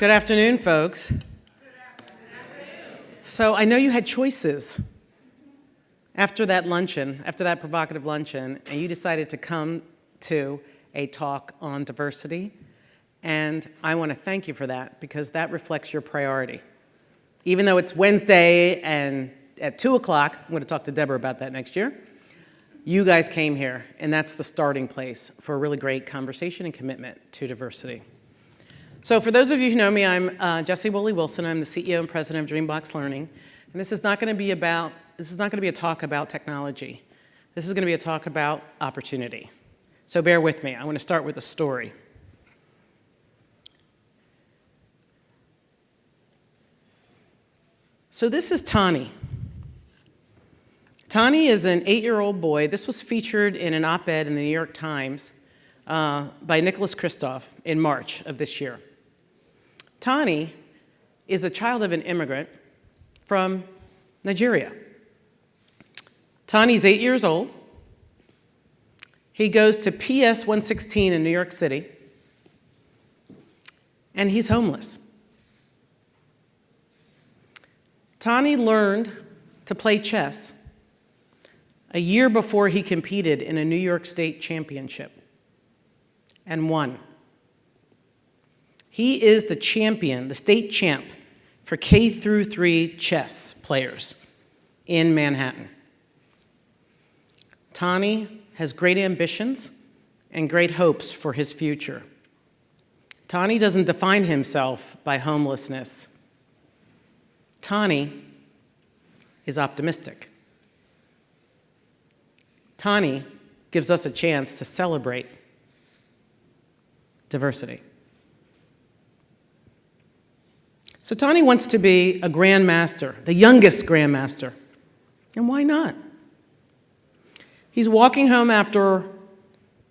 Good afternoon, folks. So I know you had choices after that luncheon, after that provocative luncheon, and you decided to come to a talk on diversity. And I want to thank you for that, because that reflects your priority. Even though it's Wednesday and at 2 o'clock, I'm going to talk to Deborah about that next year, you guys came here, and that's the starting place for a really great conversation and commitment to diversity. So for those of you who know me, I'm Jessie Woolley-Wilson. I'm the CEO and president of DreamBox Learning. And this is not going to be a talk about technology. This is going to be a talk about opportunity. So bear with me. I want to start with a story. So this is Tani. Tani is an 8-year-old boy. This was featured in an op-ed in the New York Times by Nicholas Kristof in March of this year. Tani is a child of an immigrant from Nigeria. Tani's 8 years old. He goes to PS 116 in New York City, and he's homeless. Tani learned to play chess a year before he competed in a New York State championship and won. He is the champion, the state champ for K-3 chess players in Manhattan. Tani has great ambitions and great hopes for his future. Tani doesn't define himself by homelessness. Tani is optimistic. Tani gives us a chance to celebrate diversity. So Tani wants to be a grandmaster, the youngest grandmaster. And why not? He's walking home after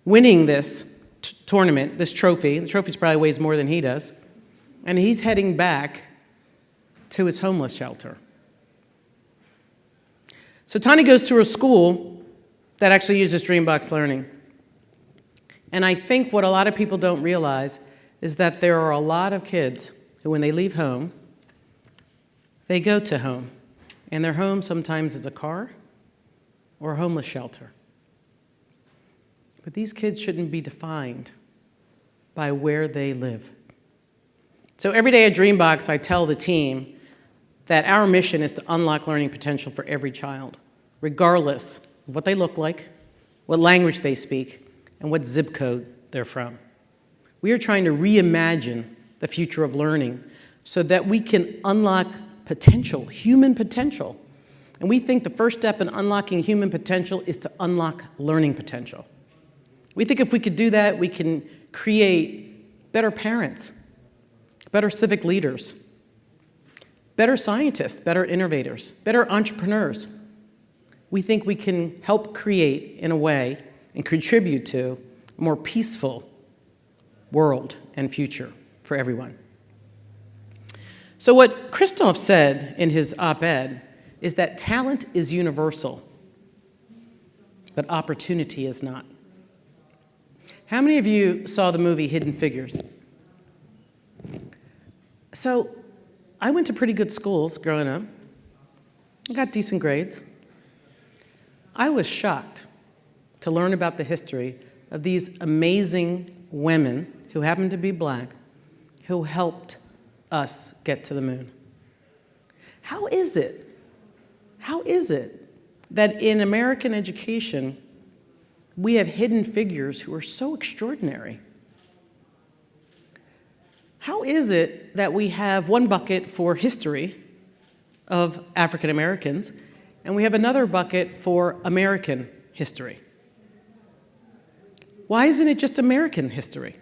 winning this tournament, this trophy. The trophy probably weighs more than he does. And he's heading back to his homeless shelter. So Tani goes to a school that actually uses DreamBox Learning. And I think what a lot of people don't realize is that there are a lot of kids who, when they leave home, they go to home. And their home sometimes is a car or a homeless shelter. But these kids shouldn't be defined by where they live. So every day at DreamBox, I tell the team that our mission is to unlock learning potential for every child, regardless of what they look like, what language they speak, and what zip code they're from. We are trying to reimagine the future of learning so that we can unlock potential, human potential. And we think the first step in unlocking human potential is to unlock learning potential. We think if we could do that, we can create better parents, better civic leaders, better scientists, better innovators, better entrepreneurs. We think we can help create, in a way, and contribute to a more peaceful world and future for everyone. So what Kristof said in his op-ed is that talent is universal, but opportunity is not. How many of you saw the movie Hidden Figures? So I went to pretty good schools growing up. I got decent grades. I was shocked to learn about the history of these amazing women who happened to be black, who helped us get to the moon. How is it that in American education, we have hidden figures who are so extraordinary? How is it that we have one bucket for history of African Americans, and we have another bucket for American history? Why isn't it just American history?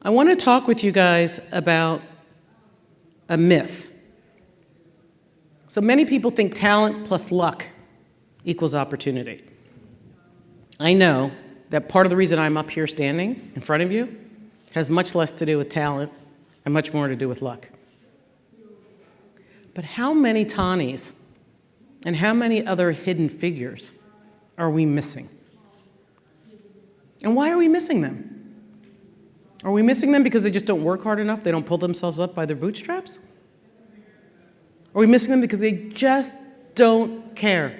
I want to talk with you guys about a myth. So many people think talent plus luck equals opportunity. I know that part of the reason I'm up here standing in front of you has much less to do with talent and much more to do with luck. But how many Tanis and how many other hidden figures are we missing? And why are we missing them? Are we missing them because they just don't work hard enough? They don't pull themselves up by their bootstraps? Are we missing them because they just don't care?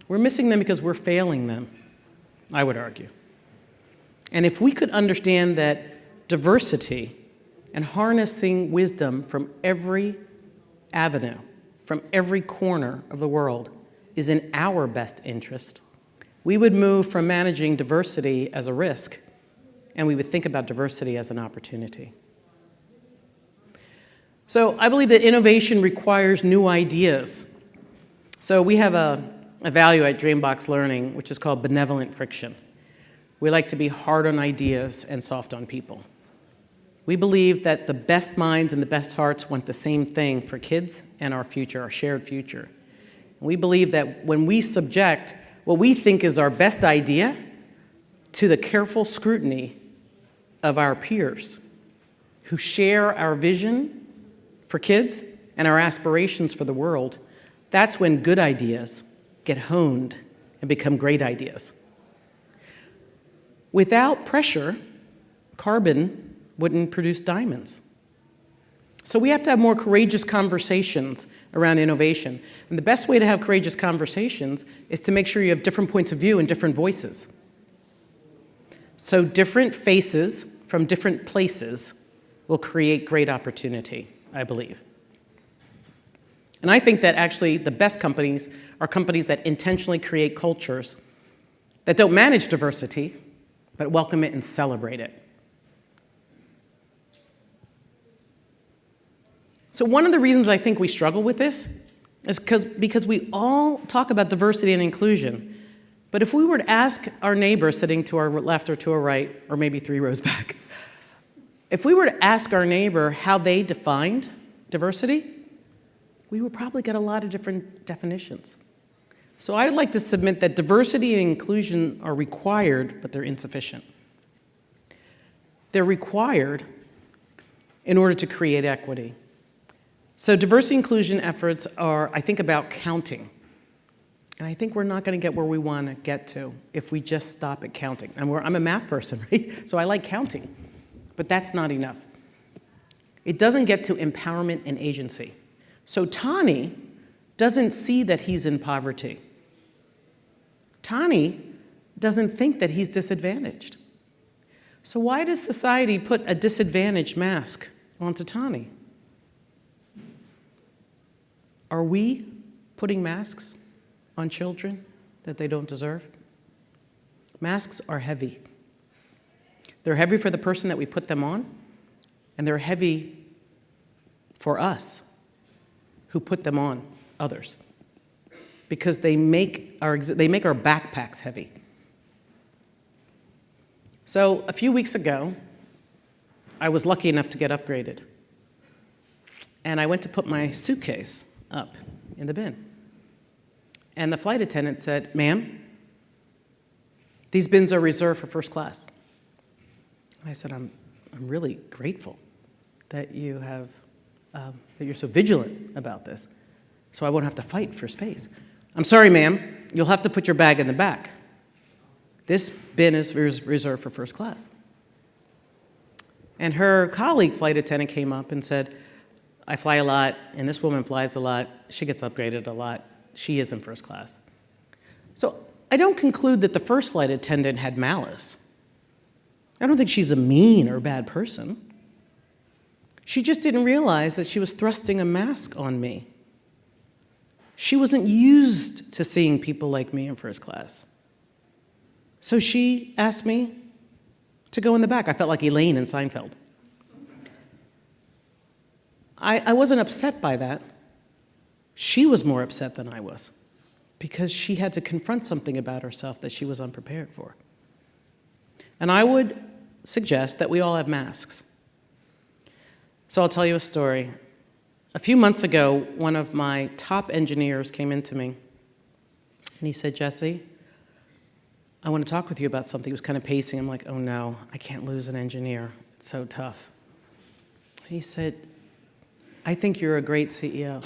We're missing them because we're failing them, I would argue. And if we could understand that diversity and harnessing wisdom from every avenue, from every corner of the world, is in our best interest, we would move from managing diversity as a risk, and we would think about diversity as an opportunity. So I believe that innovation requires new ideas. So we have a value at DreamBox Learning, which is called benevolent friction. We like to be hard on ideas and soft on people. We believe that the best minds and the best hearts want the same thing for kids and our future, our shared future. We believe that when we subject what we think is our best idea to the careful scrutiny of our peers who share our vision for kids and our aspirations for the world, that's when good ideas get honed and become great ideas. Without pressure, carbon wouldn't produce diamonds. So we have to have more courageous conversations around innovation. And the best way to have courageous conversations is to make sure you have different points of view and different voices. So different faces from different places will create great opportunity, I believe. And I think that actually the best companies are companies that intentionally create cultures that don't manage diversity, but welcome it and celebrate it. So one of the reasons I think we struggle with this is because we all talk about diversity and inclusion, but if we were to ask our neighbor sitting to our left or to our right, or maybe 3 rows back, if we were to ask our neighbor how they defined diversity, we would probably get a lot of different definitions. So I'd like to submit that diversity and inclusion are required, but they're insufficient. They're required in order to create equity. So diversity inclusion efforts are, I think, about counting. And I think we're not going to get where we want to get to if we just stop at counting. And I'm a math person, right? So I like counting. But that's not enough. It doesn't get to empowerment and agency. So Tani doesn't see that he's in poverty. Tani doesn't think that he's disadvantaged. So why does society put a disadvantaged mask onto Tani? Are we putting masks on children that they don't deserve? Masks are heavy. They're heavy for the person that we put them on, and they're heavy for us who put them on others, because they make our backpacks heavy. So a few weeks ago, I was lucky enough to get upgraded, and I went to put my suitcase up in the bin. And the flight attendant said, "Ma'am, these bins are reserved for first class." I said, I'm really grateful that you have, that you're so vigilant about this, so I won't have to fight for space. "I'm sorry, ma'am, you'll have to put your bag in the back. This bin is reserved for first class." And her colleague flight attendant came up and said, "I fly a lot, and this woman flies a lot. She gets upgraded a lot. She is in first class." So I don't conclude that the first flight attendant had malice. I don't think she's a mean or bad person. She just didn't realize that she was thrusting a mask on me. She wasn't used to seeing people like me in first class. So she asked me to go in the back. I felt like Elaine in Seinfeld. I wasn't upset by that. She was more upset than I was, because she had to confront something about herself that she was unprepared for. And I would suggest that we all have masks. So I'll tell you a story. A few months ago, one of my top engineers came into me, and he said, "Jessie, I want to talk with you about something." He was kind of pacing. I'm like, "Oh no, I can't lose an engineer. It's so tough." He said, "I think you're a great CEO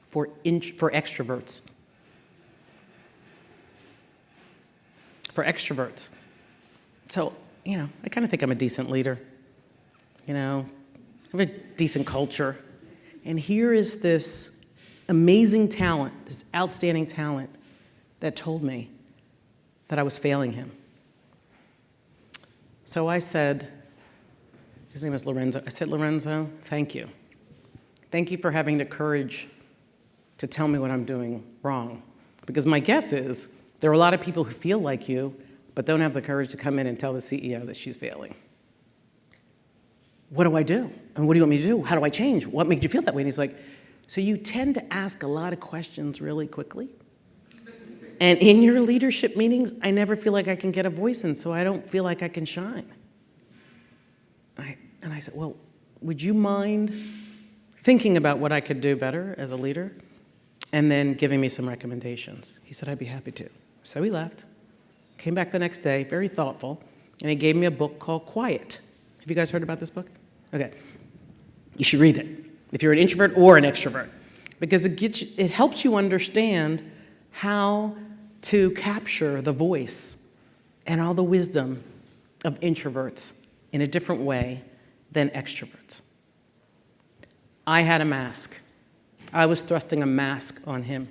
for extroverts." For extroverts. So, I kind of think I'm a decent leader. I have a decent culture. And here is this amazing talent, this outstanding talent that told me that I was failing him. So I said, his name is Lorenzo. I said, Lorenzo, thank you. Thank you for having the courage to tell me what I'm doing wrong. Because my guess is there are a lot of people who feel like you, but don't have the courage to come in and tell the CEO that she's failing. What do I do? And what do you want me to do? How do I change? What made you feel that way? And he's like, so you tend to ask a lot of questions really quickly. And in your leadership meetings, I never feel like I can get a voice in, so I don't feel like I can shine. And I said, well, would you mind thinking about what I could do better as a leader and then giving me some recommendations? He said, I'd be happy to. So he left, came back the next day, very thoughtful, and he gave me a book called Quiet. Have you guys heard about this book? Okay. You should read it if you're an introvert or an extrovert, because it helps you understand how to capture the voice and all the wisdom of introverts in a different way than extroverts. I had a mask. I was thrusting a mask on him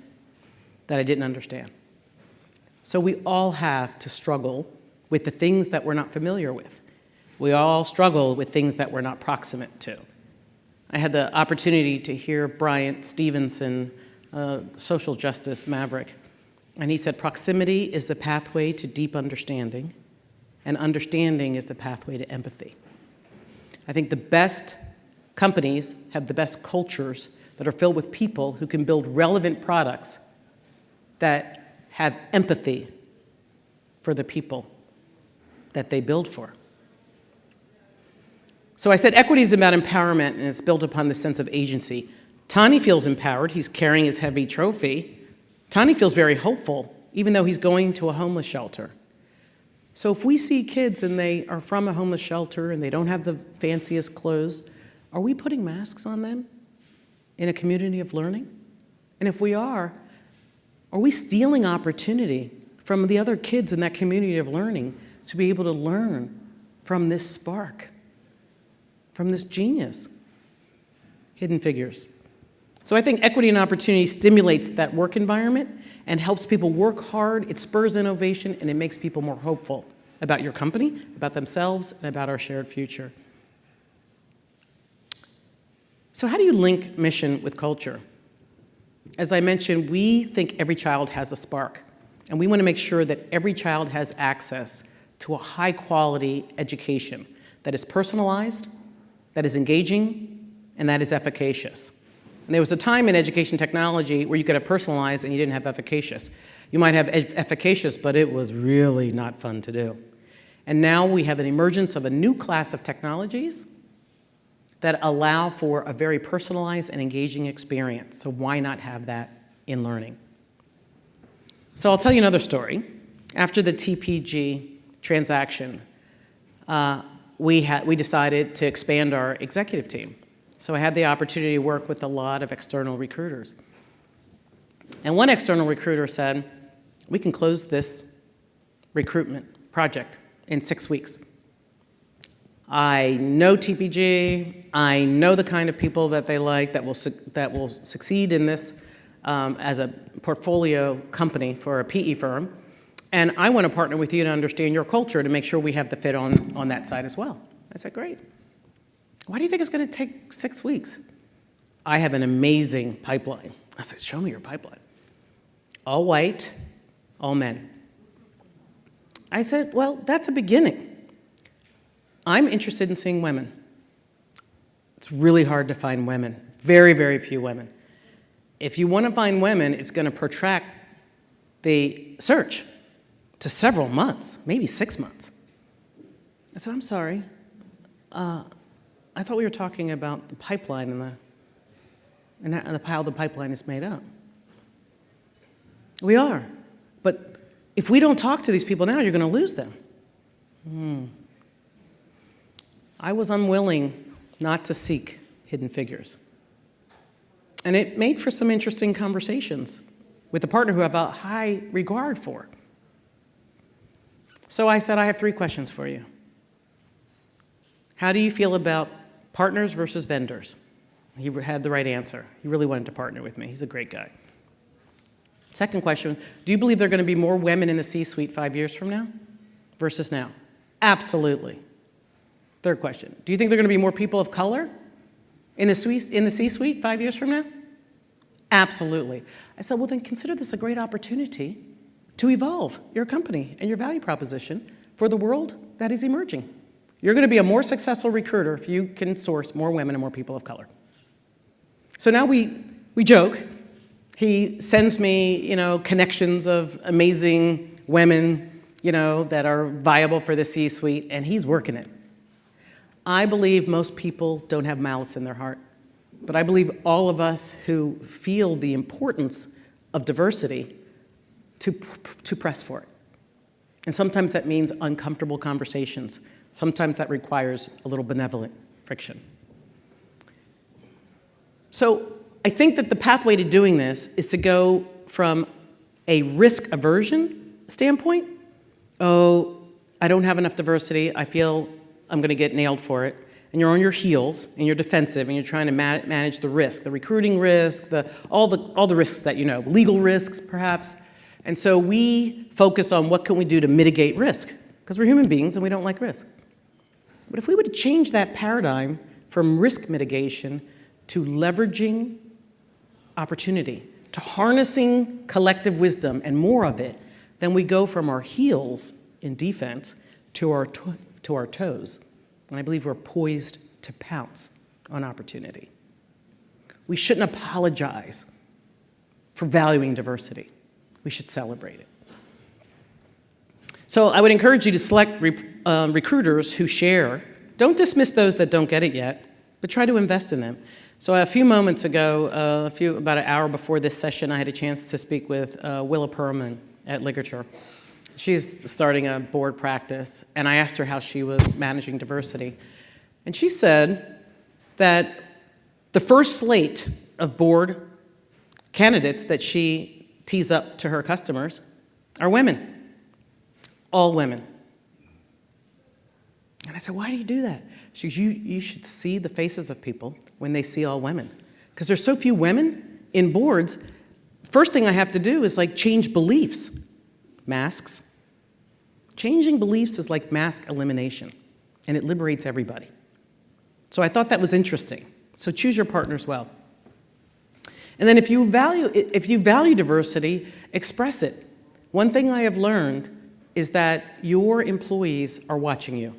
that I didn't understand. So we all have to struggle with the things that we're not familiar with. We all struggle with things that we're not proximate to. I had the opportunity to hear Bryant Stevenson, social justice maverick, and he said, proximity is the pathway to deep understanding, and understanding is the pathway to empathy. I think the best companies have the best cultures that are filled with people who can build relevant products that have empathy for the people that they build for. So I said equity is about empowerment, and it's built upon the sense of agency. Tani feels empowered. He's carrying his heavy trophy. Tani feels very hopeful, even though he's going to a homeless shelter. So if we see kids and they are from a homeless shelter and they don't have the fanciest clothes, are we putting masks on them in a community of learning? And if we are we stealing opportunity from the other kids in that community of learning to be able to learn from this spark, from this genius? Hidden Figures. So I think equity and opportunity stimulates that work environment and helps people work hard, it spurs innovation, and it makes people more hopeful about your company, about themselves, and about our shared future. So how do you link mission with culture? As I mentioned, we think every child has a spark, and we want to make sure that every child has access to a high-quality education that is personalized, that is engaging, and that is efficacious. And there was a time in education technology where you could have personalized and you didn't have efficacious. You might have efficacious, but it was really not fun to do. And now we have an emergence of a new class of technologies that allow for a very personalized and engaging experience. So why not have that in learning? So I'll tell you another story. After the TPG transaction, we decided to expand our executive team. So I had the opportunity to work with a lot of external recruiters. And one external recruiter said, we can close this recruitment project in 6 weeks. I know TPG, I know the kind of people that they like that will succeed in this as a portfolio company for a PE firm, and I want to partner with you to understand your culture to make sure we have the fit on that side as well. I said, great. Why do you think it's going to take 6 weeks? I have an amazing pipeline. I said, show me your pipeline. All white, all men. I said, well, that's a beginning. I'm interested in seeing women. It's really hard to find women, very, very few women. If you want to find women, it's going to protract the search to several months, maybe 6 months. I said, I'm sorry. I thought we were talking about the pipeline and how the pipeline is made up. We are. But if we don't talk to these people now, you're going to lose them. I was unwilling not to seek Hidden Figures. And it made for some interesting conversations with a partner who I have a high regard for. So I said, I have 3 questions for you. How do you feel about partners versus vendors? He had the right answer. He really wanted to partner with me. He's a great guy. Second question, do you believe there are going to be more women in the C-suite 5 years from now versus now? Absolutely. Third question, do you think there are going to be more people of color in the C-suite 5 years from now? Absolutely. I said, well, then consider this a great opportunity to evolve your company and your value proposition for the world that is emerging. You're going to be a more successful recruiter if you can source more women and more people of color. So now we joke. He sends me, connections of amazing women, that are viable for the C-suite, and he's working it. I believe most people don't have malice in their heart, but I believe all of us who feel the importance of diversity to press for it. And sometimes that means uncomfortable conversations. Sometimes that requires a little benevolent friction. So I think that the pathway to doing this is to go from a risk aversion standpoint. Oh, I don't have enough diversity. I feel I'm going to get nailed for it. And you're on your heels, and you're defensive, and you're trying to manage the risk, the recruiting risk, all the risks that legal risks perhaps. And so we focus on what can we do to mitigate risk, because we're human beings and we don't like risk. But if we were to change that paradigm from risk mitigation to leveraging opportunity, to harnessing collective wisdom and more of it, then we go from our heels in defense to our toes. And I believe we're poised to pounce on opportunity. We shouldn't apologize for valuing diversity. We should celebrate it. So I would encourage you to select recruiters who share. Don't dismiss those that don't get it yet, but try to invest in them. So a few moments ago, about an hour before this session, I had a chance to speak with Willa Perlman at Ligature. She's starting a board practice, and I asked her how she was managing diversity. And she said that the first slate of board candidates that she tees up to her customers are women. All women. And I said, why do you do that? She goes, you should see the faces of people when they see all women. Because there's so few women in boards, first thing I have to do is change beliefs. Masks. Changing beliefs is like mask elimination, and it liberates everybody. So I thought that was interesting. So choose your partners well. And then if you value diversity, express it. One thing I have learned is that your employees are watching you.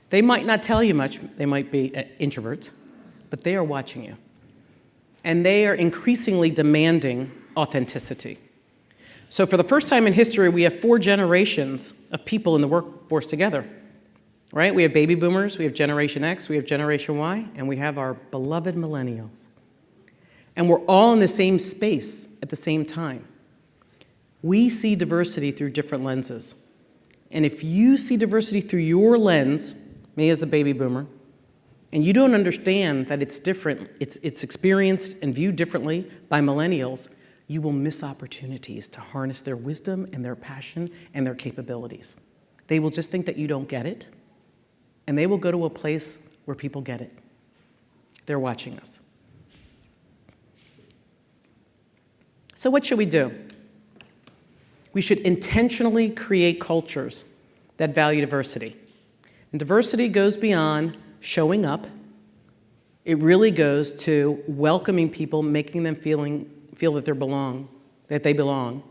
They might not tell you much, they might be introverts, but they are watching you. And they are increasingly demanding authenticity. So for the first time in history, we have 4 generations of people in the workforce together, right? We have baby boomers, we have Generation X, we have Generation Y, and we have our beloved millennials. And we're all in the same space at the same time. We see diversity through different lenses. And if you see diversity through your lens, me as a baby boomer, and you don't understand that it's different, it's experienced and viewed differently by millennials, you will miss opportunities to harness their wisdom and their passion and their capabilities. They will just think that you don't get it, and they will go to a place where people get it. They're watching us. So what should we do? We should intentionally create cultures that value diversity. And diversity goes beyond showing up. It really goes to welcoming people, making them feel that they belong,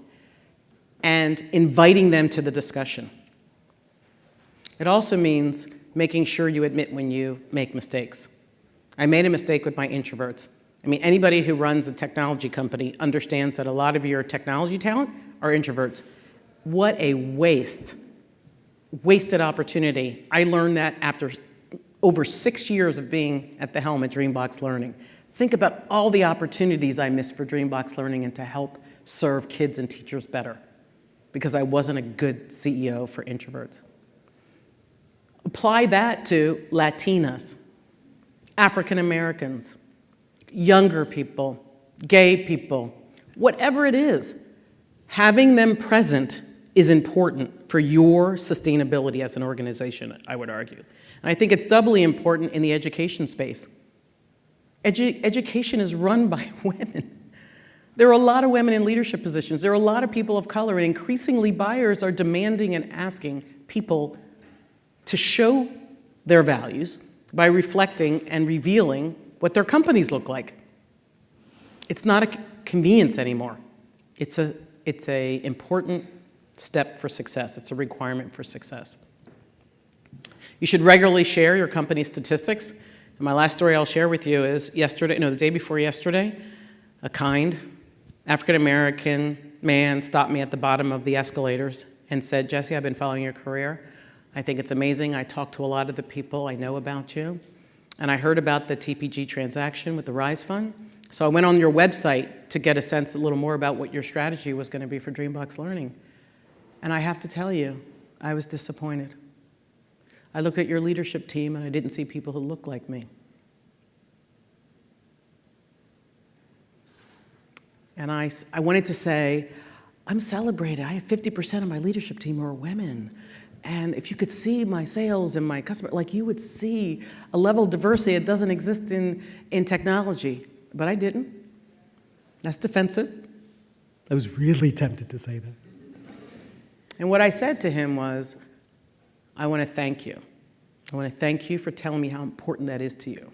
and inviting them to the discussion. It also means making sure you admit when you make mistakes. I made a mistake with my introverts. Anybody who runs a technology company understands that a lot of your technology talent are introverts. What a wasted opportunity. I learned that after over 6 years of being at the helm at DreamBox Learning. Think about all the opportunities I missed for DreamBox Learning and to help serve kids and teachers better because I wasn't a good CEO for introverts. Apply that to Latinas, African Americans, younger people, gay people, whatever it is. Having them present is important for your sustainability as an organization, I would argue. And I think it's doubly important in the education space. Education is run by women. There are a lot of women in leadership positions. There are a lot of people of color, and increasingly buyers are demanding and asking people to show their values by reflecting and revealing what their companies look like. It's not a convenience anymore. It's a important step for success. It's a requirement for success. You should regularly share your company's statistics. And my last story I'll share with you is the day before yesterday, a kind African-American man stopped me at the bottom of the escalators and said, "Jessie, I've been following your career. I think it's amazing. I talk to a lot of the people I know about you. And I heard about the TPG transaction with the Rise Fund. So I went on your website to get a sense a little more about what your strategy was going to be for DreamBox Learning. And I have to tell you, I was disappointed. I looked at your leadership team and I didn't see people who looked like me. And I wanted to say, I'm celebrated. I have 50% of my leadership team are women. And if you could see my sales and my customer, like you would see a level of diversity that doesn't exist in technology. But I didn't. That's defensive. I was really tempted to say that. And what I said to him was, I want to thank you. I want to thank you for telling me how important that is to you.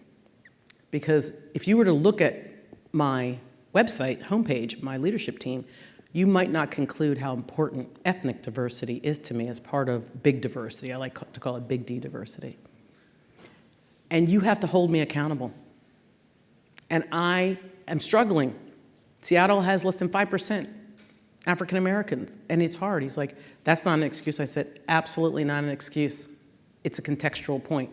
Because if you were to look at my website, homepage, my leadership team, you might not conclude how important ethnic diversity is to me as part of big diversity. I like to call it big D diversity. And you have to hold me accountable. And I am struggling. Seattle has less than 5% African Americans, and it's hard. He's like, that's not an excuse. I said, absolutely not an excuse. It's a contextual point.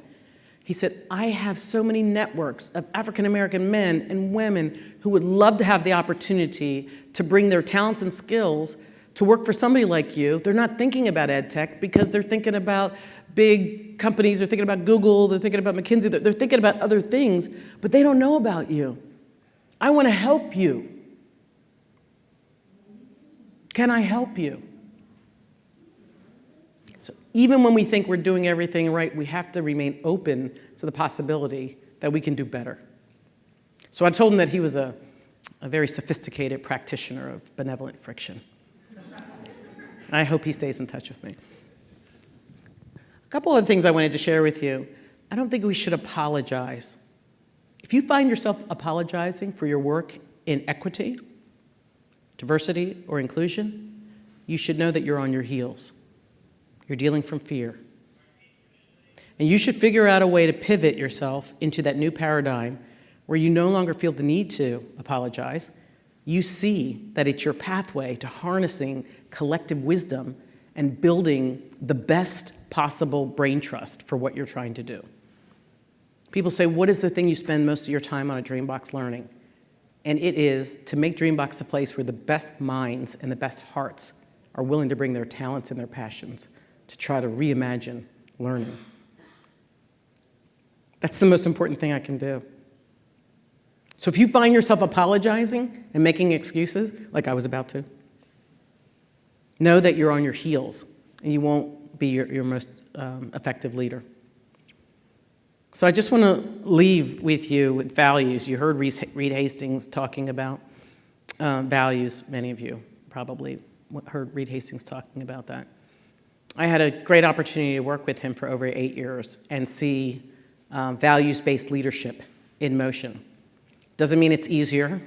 He said, I have so many networks of African American men and women who would love to have the opportunity to bring their talents and skills to work for somebody like you. They're not thinking about ed tech because they're thinking about big companies, they're thinking about Google, they're thinking about McKinsey, they're thinking about other things, but they don't know about you. I want to help you. Can I help you? So even when we think we're doing everything right, we have to remain open to the possibility that we can do better. So I told him that he was a very sophisticated practitioner of benevolent friction. I hope he stays in touch with me. A couple of things I wanted to share with you. I don't think we should apologize. If you find yourself apologizing for your work in equity, diversity, or inclusion, you should know that you're on your heels. You're dealing from fear. And you should figure out a way to pivot yourself into that new paradigm where you no longer feel the need to apologize. You see that it's your pathway to harnessing collective wisdom and building the best possible brain trust for what you're trying to do. People say, what is the thing you spend most of your time on at DreamBox Learning? And it is to make DreamBox a place where the best minds and the best hearts are willing to bring their talents and their passions to try to reimagine learning. That's the most important thing I can do. So if you find yourself apologizing and making excuses, like I was about to, know that you're on your heels and you won't be your most effective leader. So I just want to leave with you with values. You heard Reed Hastings talking about values. Many of you probably heard Reed Hastings talking about that. I had a great opportunity to work with him for over 8 years and see values-based leadership in motion. Doesn't mean it's easier.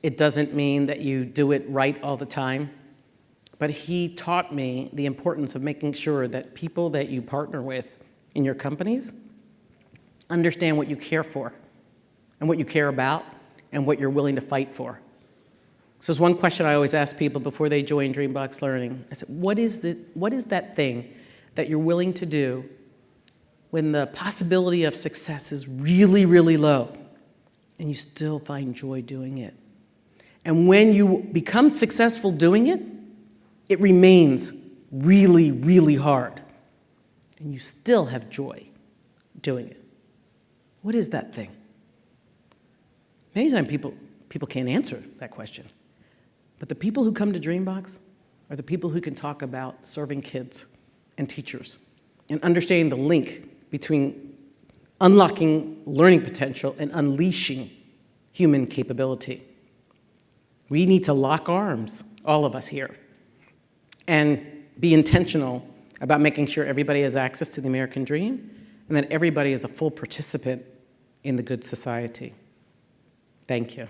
It doesn't mean that you do it right all the time. But he taught me the importance of making sure that people that you partner with in your companies understand what you care for and what you care about and what you're willing to fight for. So there's one question I always ask people before they join DreamBox Learning. I said, what is that thing that you're willing to do when the possibility of success is really, really low and you still find joy doing it? And when you become successful doing it, it remains really, really hard. And you still have joy doing it. What is that thing? Many times people can't answer that question. But the people who come to DreamBox, are the people who can talk about serving kids and teachers and understanding the link between unlocking learning potential and unleashing human capability. We need to lock arms, all of us here, and be intentional about making sure everybody has access to the American dream and that everybody is a full participant in the good society. Thank you.